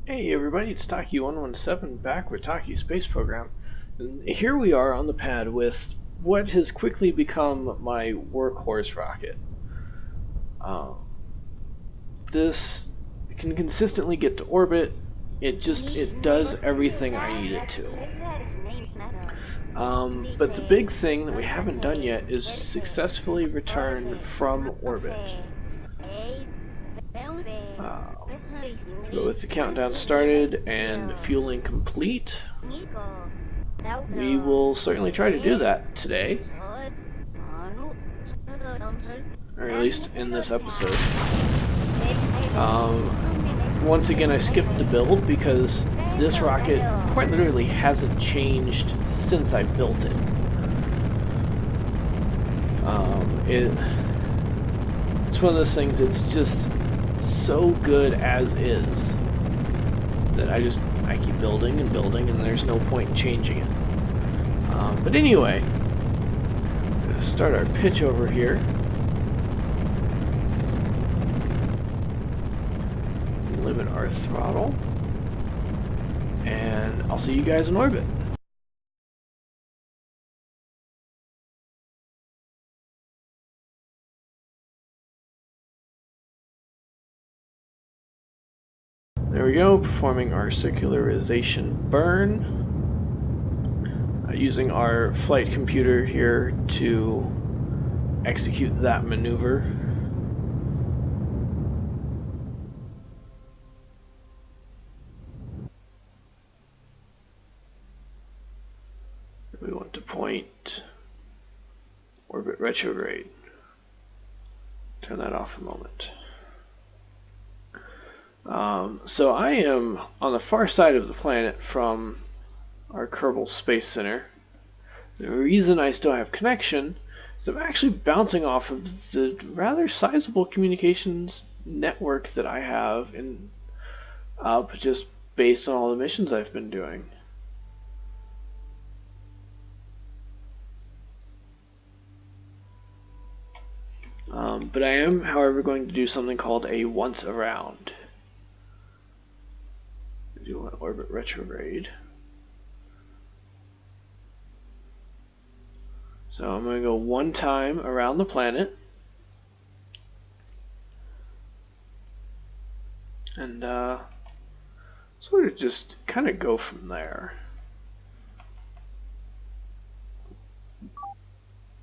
Hey everybody, it's Taki 117 back with Taki Space Program. And here we are on the pad with what has quickly become my workhorse rocket. This can consistently get to orbit. It does everything I need it to. But the big thing that we haven't done yet is successfully return from orbit. So with the countdown started and fueling complete, we will certainly try to do that today, or at least in this episode. Once again, I skipped the build because this rocket quite literally hasn't changed since I built it. It's one of those things, it's just so good as is that I keep building and building, and there's no point in changing it. But anyway, I'm going to start our pitch over here. Limit our throttle, and I'll see you guys in orbit. There we go, performing our circularization burn. Using our flight computer here to execute that maneuver. We want to point orbit retrograde. Turn that off a moment. So I am on the far side of the planet from our Kerbal Space Center. The reason I still have connection is I'm actually bouncing off of the rather sizable communications network that I have up just based on all the missions I've been doing. But I am, however, going to do something called a once around. Do an orbit retrograde. So I'm going to go one time around the planet. And sort of just kind of go from there.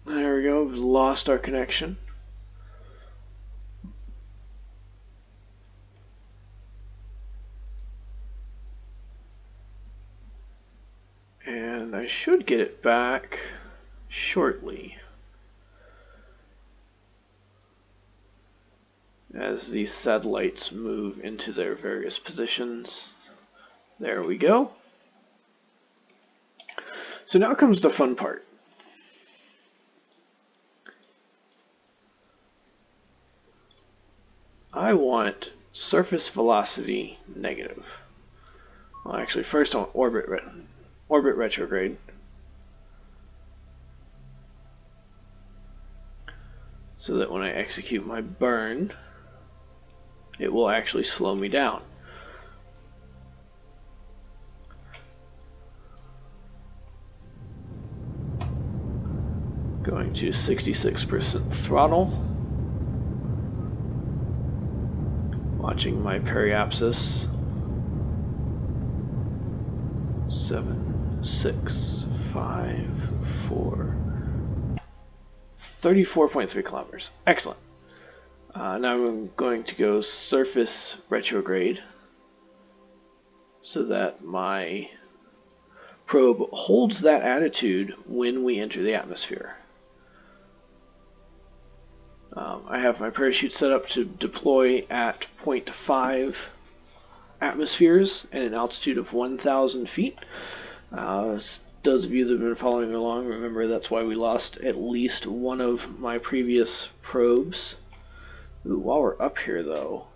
There we go, we've lost our connection. And I should get it back shortly as these satellites move into their various positions. There we go. So now comes the fun part. I want surface velocity negative. Well, actually, first I want orbit retrograde. So that when I execute my burn, it will actually slow me down. Going to 66% throttle. Watching my periapsis. 7, 6, 5, 4, 34.3 kilometers. Excellent. Now I'm going to go surface retrograde so that my probe holds that attitude when we enter the atmosphere. I have my parachute set up to deploy at 0.5 atmospheres and an altitude of 1,000 feet. Those of you that have been following along, remember that's why we lost at least one of my previous probes. Ooh, while we're up here though,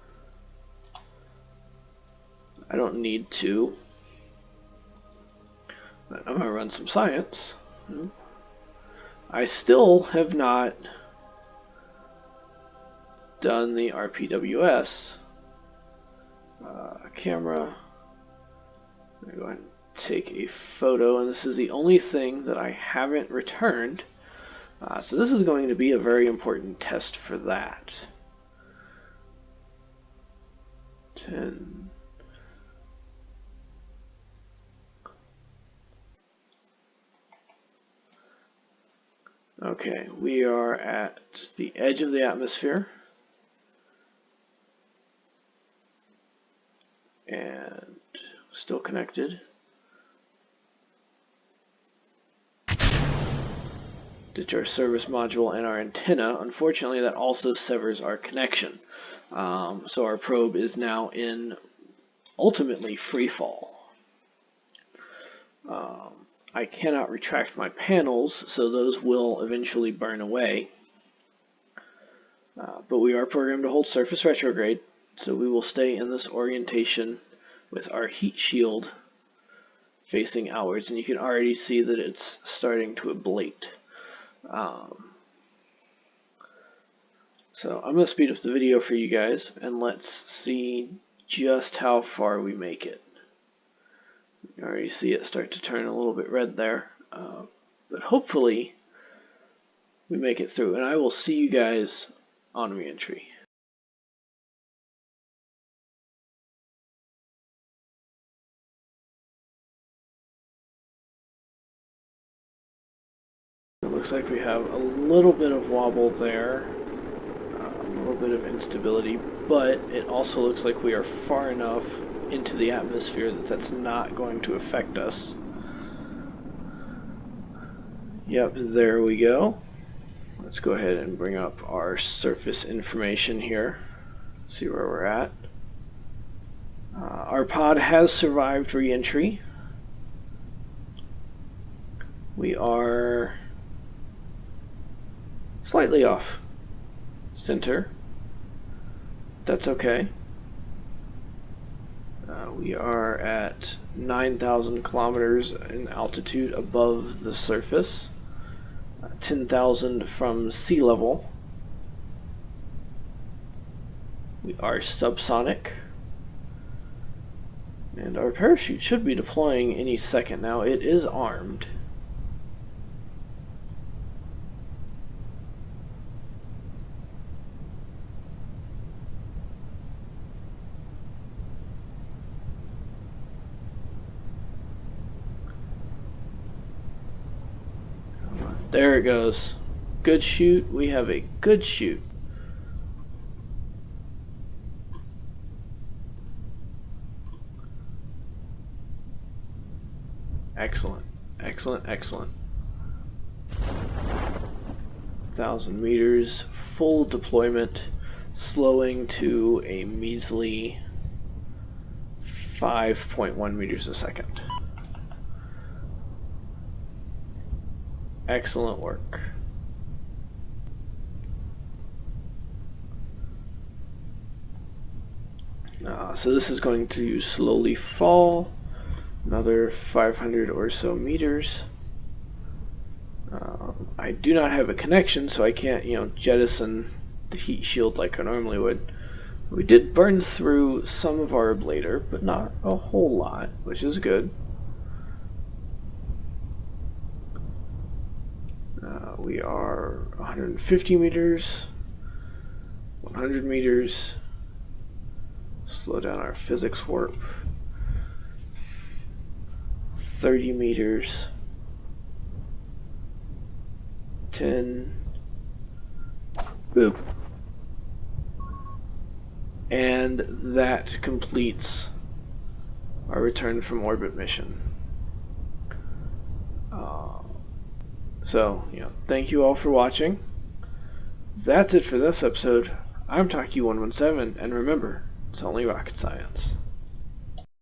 I don't need to, but I'm going to run some science. I still have not done the RPWS. Camera, I'm going to go ahead and take a photo, and this is the only thing that I haven't returned. So this is going to be a very important test for that. 10. Okay, we are at the edge of the atmosphere. And still connected. Ditch our service module and our antenna. Unfortunately, that also severs our connection. So our probe is now in ultimately free fall. I cannot retract my panels, so those will eventually burn away. But we are programmed to hold surface retrograde, so we will stay in this orientation with our heat shield facing outwards, and you can already see that it's starting to ablate. So I'm going to speed up the video for you guys, and let's see just how far we make it. You already see it start to turn a little bit red there, but hopefully we make it through, and I will see you guys on reentry. It looks like we have a little bit of wobble there, a little bit of instability, but it also looks like we are far enough into the atmosphere that that's not going to affect us. Yep, there we go. Let's go ahead and bring up our surface information here, see where we're at. Our pod has survived re-entry. We are slightly off center. That's okay. We are at 9,000 kilometers in altitude above the surface, 10,000 from sea level. We are subsonic, and our parachute should be deploying any second now. It is armed. There it goes. Good shoot. We have a good shoot. Excellent. Excellent, excellent. 1,000 meters, full deployment, slowing to a measly 5.1 meters a second. Excellent work. So this is going to slowly fall, another 500 or so meters. I do not have a connection, so I can't, jettison the heat shield like I normally would. We did burn through some of our ablator, but not a whole lot, which is good. We are 150 meters, 100 meters. Slow down our physics warp. 30 meters. 10. Boop. And that completes our return from orbit mission. So, thank you all for watching. That's it for this episode. I'm Taki117, and remember, it's only rocket science.